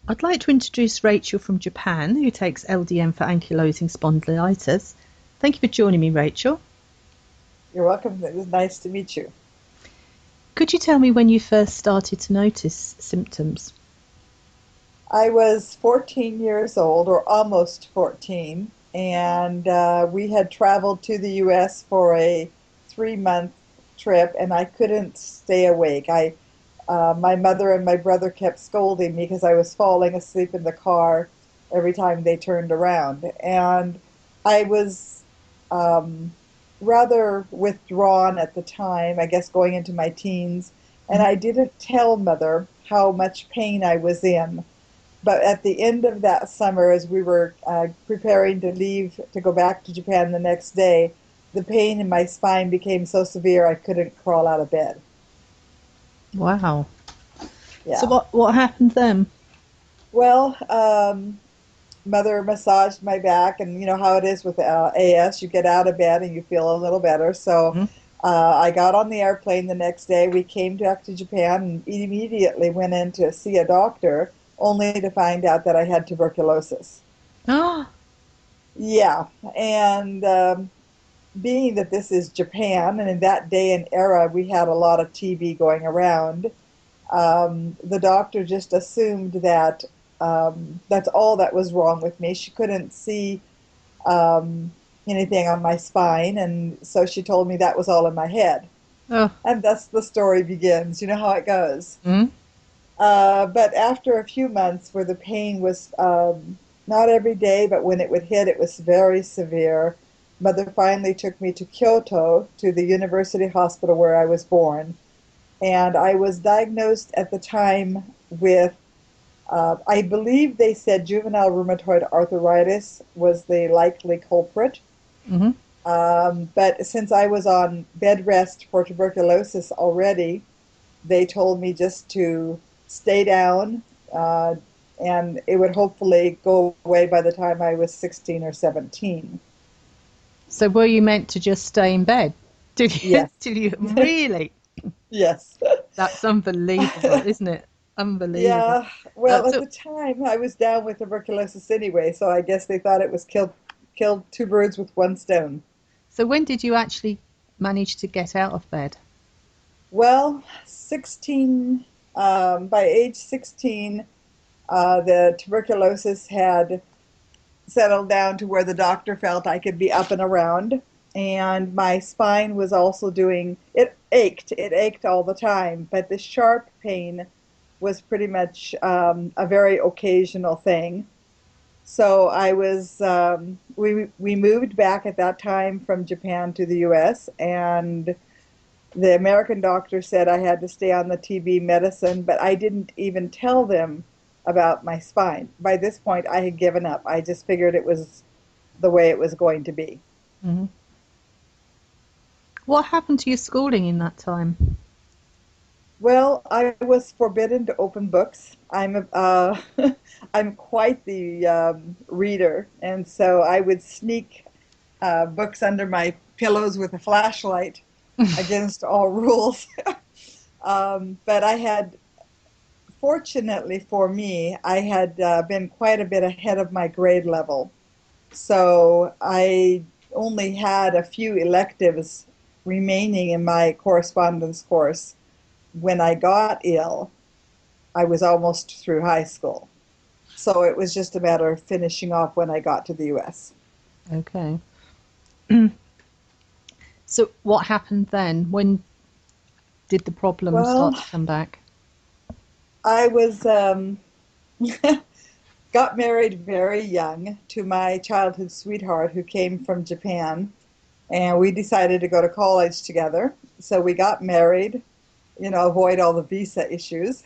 I'd like to introduce Rachel from Japan, who takes LDN for ankylosing spondylitis. Thank you for joining me, Rachel. You're welcome. It was nice to meet you. Could you tell me when you first started to notice symptoms? I was 14 years old, or almost 14, and we had traveled to the U.S. for a 3-month trip, and I couldn't stay awake. My mother and my brother kept scolding me because I was falling asleep in the car every time they turned around, and I was um, rather withdrawn at the time, I guess going into my teens, and Mhm. I didn't tell mother how much pain I was in. But at the end of that summer, as we were preparing to leave to go back to Japan the next day, the pain in my spine became so severe I couldn't crawl out of bed. Wow. So Yeah. what happened then? Well, mother massaged my back, and you know how it is with AS. You get out of bed and you feel a little better. So Mhm. I got on the airplane the next day. We came back to Japan and immediately went in to see a doctor, only to find out that I had tuberculosis. Ah, Yeah, and being that this is Japan, and in that day and era, we had a lot of TB going around, the doctor just assumed that that's all that was wrong with me. She couldn't see um, anything on my spine, and so she told me that was all in my head. oh, And thus the story begins. You know how it goes. mm. But after a few months where the pain was not every day, but when it would hit, it was very severe, mother finally took me to Kyoto, to the university hospital where I was born. And I was diagnosed at the time with, I believe they said juvenile rheumatoid arthritis was the likely culprit. Hmm. But since I was on bed rest for tuberculosis already, they told me just to stay down, uh, and it would hopefully go away by the time I was 16 or 17. So were you meant to just stay in bed? Did you? Yes. Did you really? Yes. That's unbelievable, isn't it? Unbelievable. Yeah. Well, at So, the time, I was down with tuberculosis anyway, so I guess they thought it was killed two birds with one stone. so when did you actually manage to get out of bed? Well, 16, by age 16, the tuberculosis had settled down to where the doctor felt I could be up and around. And my spine was also doing, it ached. It ached all the time, but the sharp pain was pretty much a very occasional thing. So we moved back at that time from Japan to the US, and the American doctor said I had to stay on the TB medicine, but I didn't even tell them about my spine. By this point, I had given up. I just figured it was the way it was going to be. Hmm. What happened to your schooling in that time? Well, I was forbidden to open books. I'm quite the reader, and so I would sneak books under my pillows with a flashlight against all rules. But fortunately for me, I had been quite a bit ahead of my grade level. So I only had a few electives remaining in my correspondence course. When I got ill, I was almost through high school. So it was just a matter of finishing off when I got to the US. Okay. So what happened then? When did the problem start Well, to come back? I was got married very young to my childhood sweetheart who came from Japan, and we decided to go to college together. So we got married, avoid all the visa issues.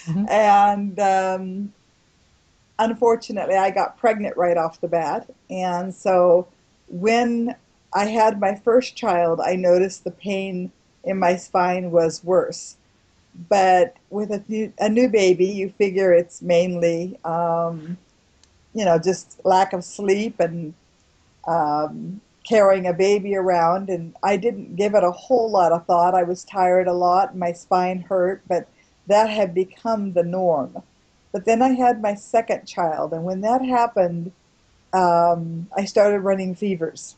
Hmm. And unfortunately, I got pregnant right off the bat. And so when I had my first child, I noticed the pain in my spine was worse. But with a new baby, you figure it's mainly, just lack of sleep and carrying a baby around. And I didn't give it a whole lot of thought. I was tired a lot, my spine hurt, but that had become the norm. But then I had my second child, and when that happened, I started running fevers,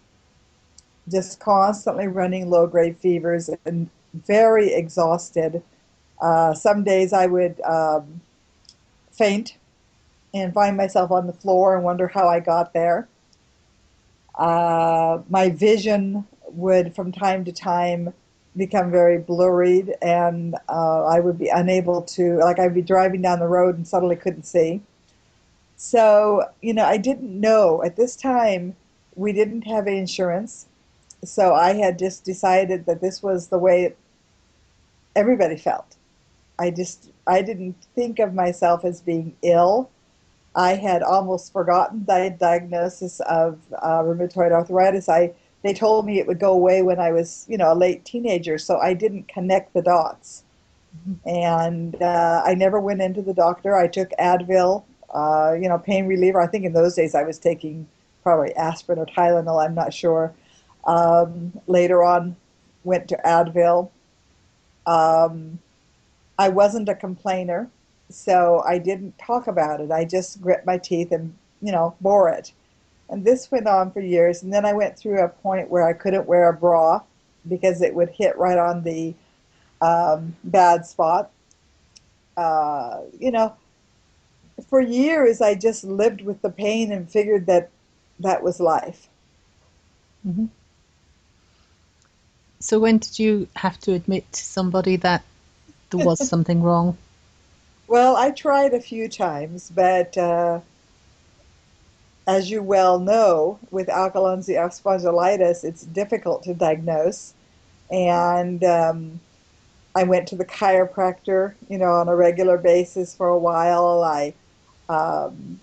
just constantly running low-grade fevers and very exhausted. Some days I would faint and find myself on the floor and wonder how I got there. My vision would, from time to time, become very blurred, and I would be unable to, like, I'd be driving down the road and suddenly couldn't see. So, I didn't know at this time, we didn't have insurance. So I had just decided that this was the way everybody felt. I didn't think of myself as being ill. I had almost forgotten the diagnosis of rheumatoid arthritis. They told me it would go away when I was, a late teenager, so I didn't connect the dots. And I never went into the doctor. I took Advil, pain reliever. I think in those days I was taking probably aspirin or Tylenol. I'm not sure. Later on, went to Advil. Um, I wasn't a complainer, so I didn't talk about it. I just grit my teeth and, bore it. And this went on for years. And then I went through a point where I couldn't wear a bra because it would hit right on the bad spot. Uh, you know, for years, I just lived with the pain and figured that that was life. Hmm. So when did you have to admit to somebody that there was something wrong? Well, I tried a few times, but as you well know, with Ankylosing spondylitis, it's difficult to diagnose. And I went to the chiropractor, on a regular basis for a while. Um,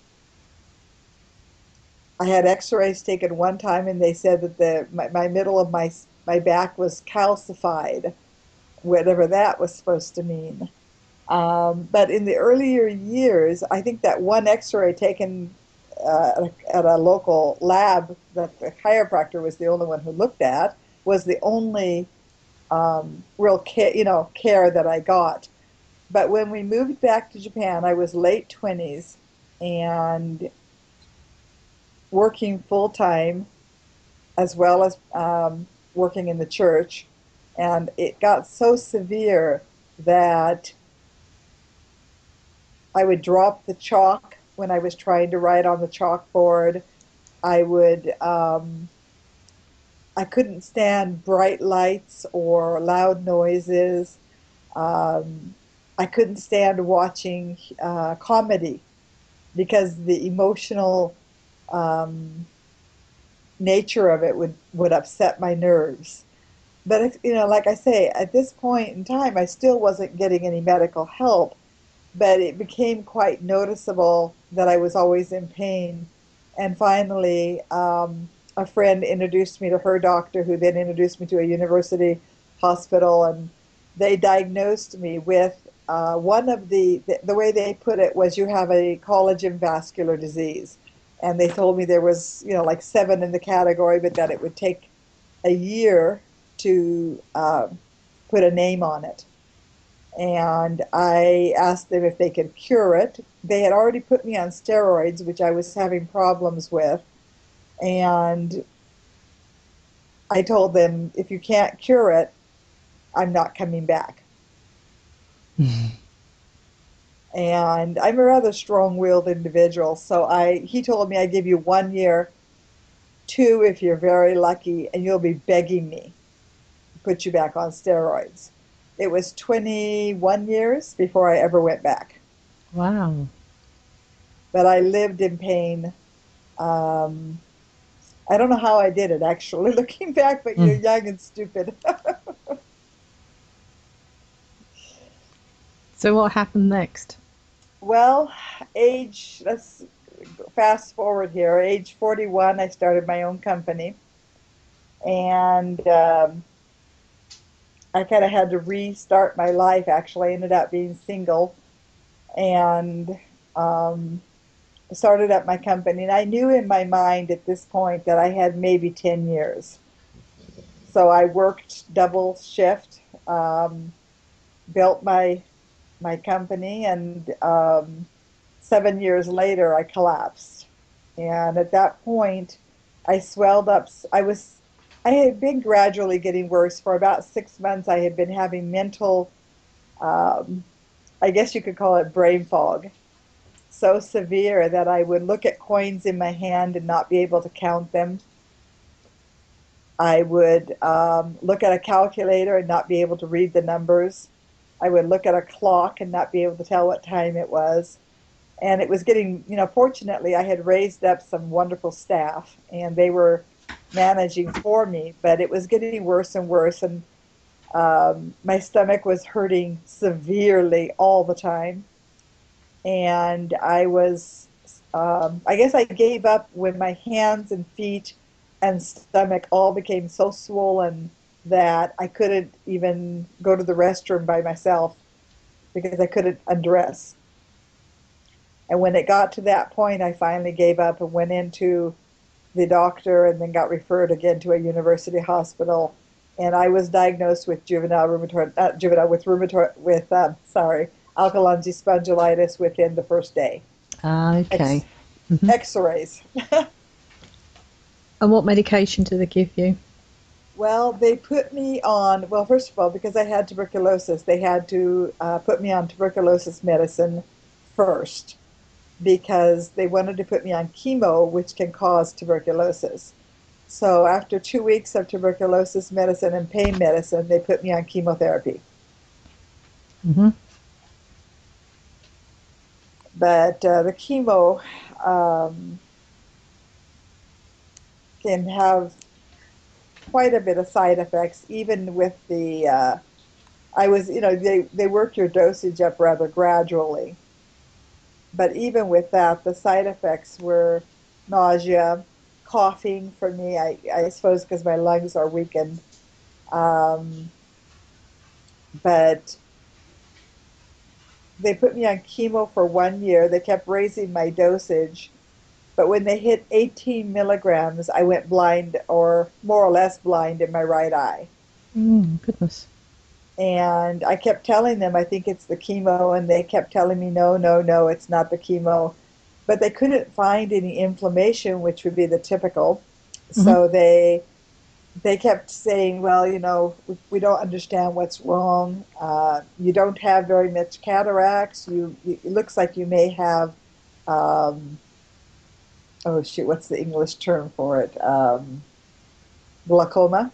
I had X-rays taken one time, and they said that my middle of my back was calcified, whatever that was supposed to mean. But in the earlier years, I think that one X-ray taken at a local lab that the chiropractor was the only one who looked at was the only real care that I got. But when we moved back to Japan, I was late 20s and working full time as well as working in the church. And it got so severe that I would drop the chalk when I was trying to write on the chalkboard. I would, I couldn't stand bright lights or loud noises. Um, I couldn't stand watching comedy because the emotional um, nature of it would upset my nerves. But like I say, at this point in time, I still wasn't getting any medical help, but it became quite noticeable that I was always in pain. And finally, a friend introduced me to her doctor, who then introduced me to a university hospital, and they diagnosed me with one of the way they put it was you have a collagen vascular disease. And they told me there was, like seven in the category, but that it would take a year to put a name on it. And I asked them if they could cure it. They had already put me on steroids, which I was having problems with. And I told them, if you can't cure it, I'm not coming back. And I'm a rather strong-willed individual, so he told me I give you 1 year, two if you're very lucky, and you'll be begging me to put you back on steroids. It was 21 years before I ever went back. Wow. But I lived in pain. Um, I don't know how I did it, actually, looking back, but you're Mm. young and stupid. So what happened next? Well, let's fast forward here. Age 41, I started my own company. And I kind of had to restart my life, actually. I ended up being single and um, started up my company. And I knew in my mind at this point that I had maybe 10 years. So I worked double shift, um, built my company, and 7 years later, I collapsed. And at that point, I swelled up. I had been gradually getting worse. For about 6 months. I had been having mental, um, I guess you could call it brain fog, so severe that I would look at coins in my hand and not be able to count them. I would look at a calculator and not be able to read the numbers. I would look at a clock and not be able to tell what time it was. And it was getting, fortunately, I had raised up some wonderful staff and they were managing for me, but it was getting worse and worse. And my stomach was hurting severely all the time. And I guess I gave up when my hands and feet and stomach all became so swollen that I couldn't even go to the restroom by myself because I couldn't undress. And when it got to that point, I finally gave up and went into the doctor and then got referred again to a university hospital. And I was diagnosed with juvenile rheumatoid, not juvenile, with rheumatoid, with, sorry, Ankylosing spondylitis within the first day. Ah, okay. Hmm. X-rays. And what medication do they give you? Well, they put me on, well, first of all, because I had tuberculosis, they had to put me on tuberculosis medicine first because they wanted to put me on chemo, which can cause tuberculosis. So after 2 weeks of tuberculosis medicine and pain medicine, they put me on chemotherapy. Hmm. But the chemo um, can have quite a bit of side effects, even with they work your dosage up rather gradually. But even with that, the side effects were nausea, coughing for me, I suppose because my lungs are weakened. Um, but they put me on chemo for 1 year. They kept raising my dosage. But when they hit 18 milligrams, I went blind or more or less blind in my right eye. Mm, goodness. And I kept telling them, I think it's the chemo. And they kept telling me, no, no, no, it's not the chemo. But they couldn't find any inflammation, which would be the typical. Hmm. So they kept saying, well, we don't understand what's wrong. You don't have very much cataracts. It looks like you may have, um, oh shoot, what's the English term for it? Glaucoma.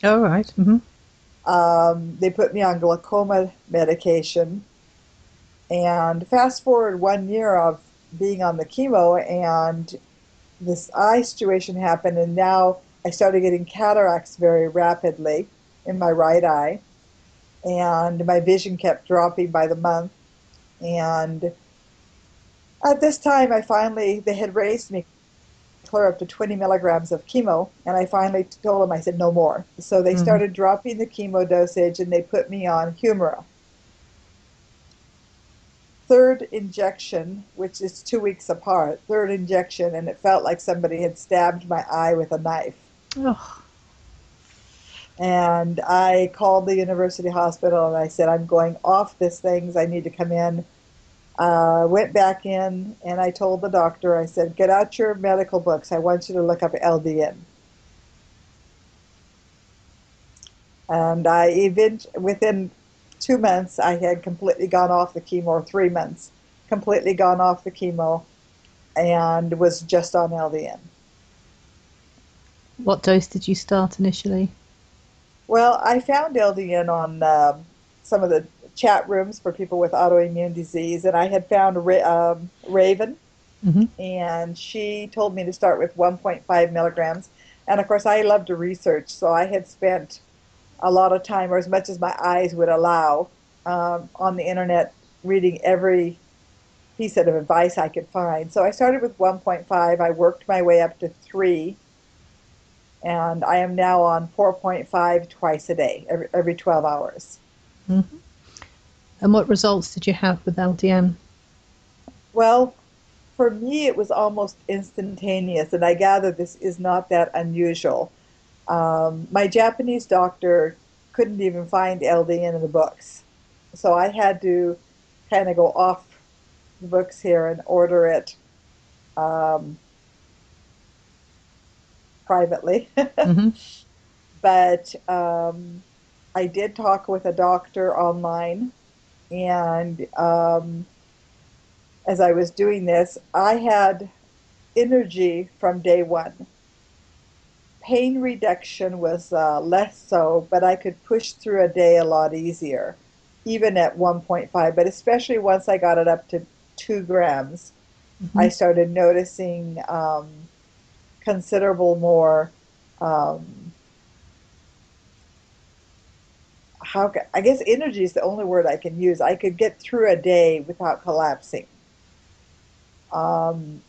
All right. Mm-hmm. They put me on glaucoma medication. And fast forward 1 year of being on the chemo, and this eye situation happened, and now I started getting cataracts very rapidly in my right eye, and my vision kept dropping by the month. And at this time, they had raised me clear up to 20 milligrams of chemo, and I finally told them, I said, no more. So they Mm-hmm. started dropping the chemo dosage, and they put me on Humira. Third injection, which is 2 weeks apart, third injection, and it felt like somebody had stabbed my eye with a knife. Oh. And I called the university hospital and I said, I'm going off this thing. I need to come in. Went back in and I told the doctor, I said, get out your medical books. I want you to look up LDN. And within 2 months, I had completely gone off the chemo, or 3 months, completely gone off the chemo and was just on LDN. What dose did you start initially? Well, I found LDN on some of the chat rooms for people with autoimmune disease, and I had found Raven, Hmm. and she told me to start with 1.5 milligrams. And of course, I love to research, so I had spent a lot of time, or as much as my eyes would allow, on the internet reading every piece of advice I could find. So I started with 1.5. I worked my way up to 3, and I am now on 4.5 twice a day, every 12 hours. Hmm. And what results did you have with LDN? Well, for me, it was almost instantaneous, and I gather this is not that unusual. My Japanese doctor couldn't even find LDN in the books. So I had to kind of go off the books here and order it um, privately. Hmm. But I did talk with a doctor online, and as I was doing this, I had energy from day one. Pain reduction was less so, but I could push through a day a lot easier, even at 1.5. But especially once I got it up to 2 grams, Hmm. I started noticing considerable more. Um, I guess energy is the only word I can use. I could get through a day without collapsing.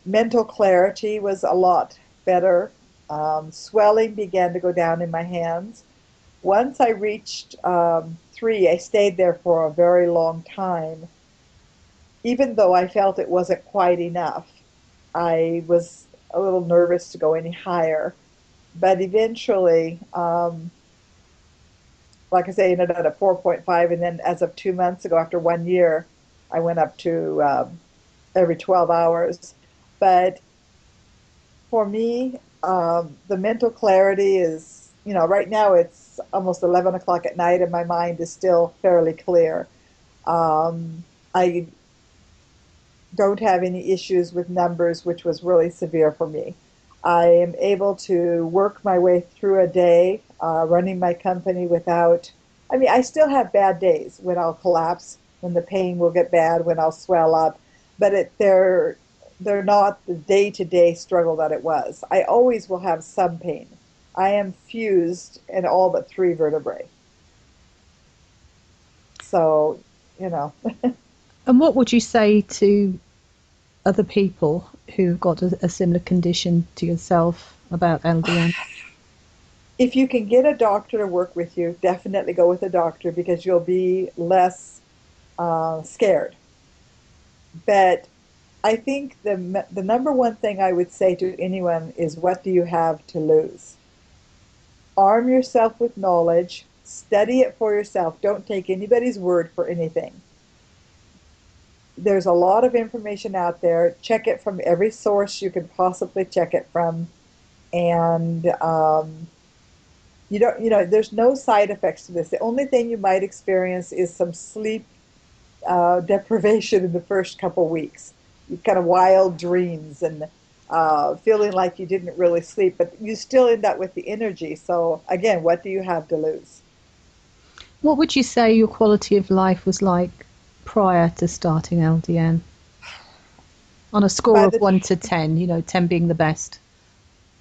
Mental clarity was a lot better. Swelling began to go down in my hands. Once I reached 3, I stayed there for a very long time, even though I felt it wasn't quite enough. I was a little nervous to go any higher, but eventually, like I say, I ended up at 4.5, and then as of 2 months ago, after 1 year, I went up to every 12 hours. But for me, the mental clarity is, right now it's almost 11 o'clock at night and my mind is still fairly clear. I don't have any issues with numbers, which was really severe for me. I am able to work my way through a day running my company without, I mean, I still have bad days when I'll collapse, when the pain will get bad, when I'll swell up, but they're not the day-to-day struggle that it was. I always will have some pain. I am fused in all but 3 vertebrae. So, you know, And what would you say to other people who've got a similar condition to yourself about LDN? if you can get a doctor to work with you, definitely go with a doctor because you'll be less scared. But I think the number one thing I would say to anyone is, what do you have to lose? Arm yourself with knowledge, study it for yourself. Don't take anybody's word for anything. There's a lot of information out there. Check it from every source you can possibly check it from, and you don't, there's no side effects to this. The only thing you might experience is some sleep deprivation in the first couple weeks. You kind of wild dreams and feeling like you didn't really sleep, but you still end up with the energy. So again, what do you have to lose? What would you say your quality of life was like prior to starting LDN? On a score By of the 1 to 10, 10 being the best.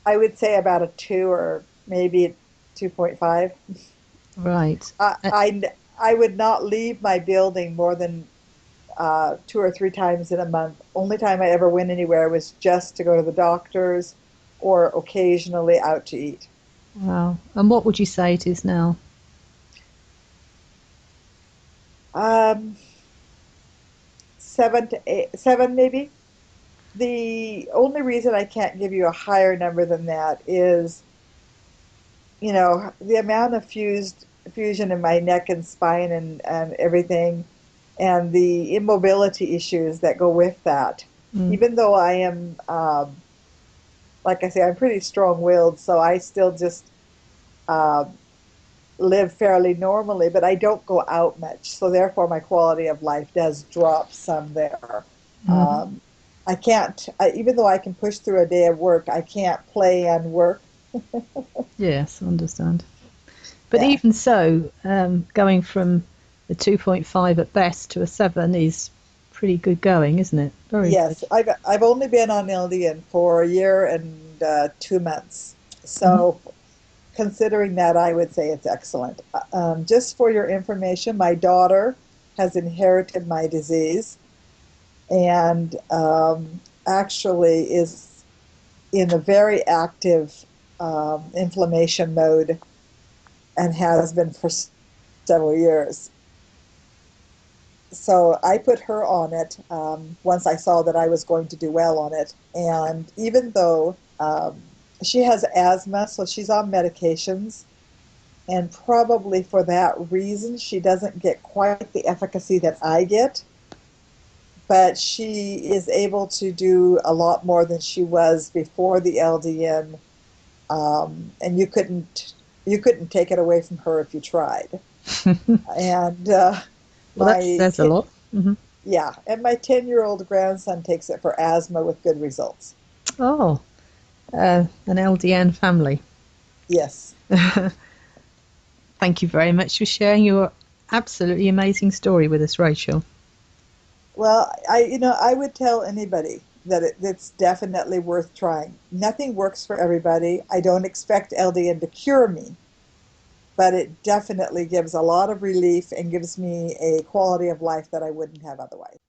I would say about a 2 or maybe 2.5. Right. I, I, I would not leave my building more than 2 or 3 times in a month. Only time I ever went anywhere was just to go to the doctors or occasionally out to eat. Wow. And what would you say it is now? Um, 7 to 8, 7 maybe. The only reason I can't give you a higher number than that is, the amount of fusion in my neck and spine and everything, and the immobility issues that go with that. Mm. Even though I am, like I say, I'm pretty strong-willed, so I still just uh, live fairly normally, but I don't go out much. So therefore, my quality of life does drop some there. Mm. Um, I can't, even though I can push through a day of work, I can't play and work. Yes, I understand. But Yeah. even so, going from a 2.5 at best to a 7 is pretty good going, isn't it? Very good. Yes, I've only been on LDN for a year and 2 months. Hmm. So considering that, I would say it's excellent. Just for your information, my daughter has inherited my disease and actually is in a very active inflammation mode and has been for several years. So I put her on it once I saw that I was going to do well on it. And even though she has asthma, so she's on medications, and probably for that reason, she doesn't get quite the efficacy that I get. but she is able to do a lot more than she was before the LDN, and you couldn't take it away from her if you tried. And Well, that my says a lot. Hmm. yeah, and my 10-year-old grandson takes it for asthma with good results. Oh, an LDN family. Yes. Thank you very much for sharing your absolutely amazing story with us, Rachel. Well, I would tell anybody that it's definitely worth trying. Nothing works for everybody. I don't expect LDN to cure me, but it definitely gives a lot of relief and gives me a quality of life that I wouldn't have otherwise.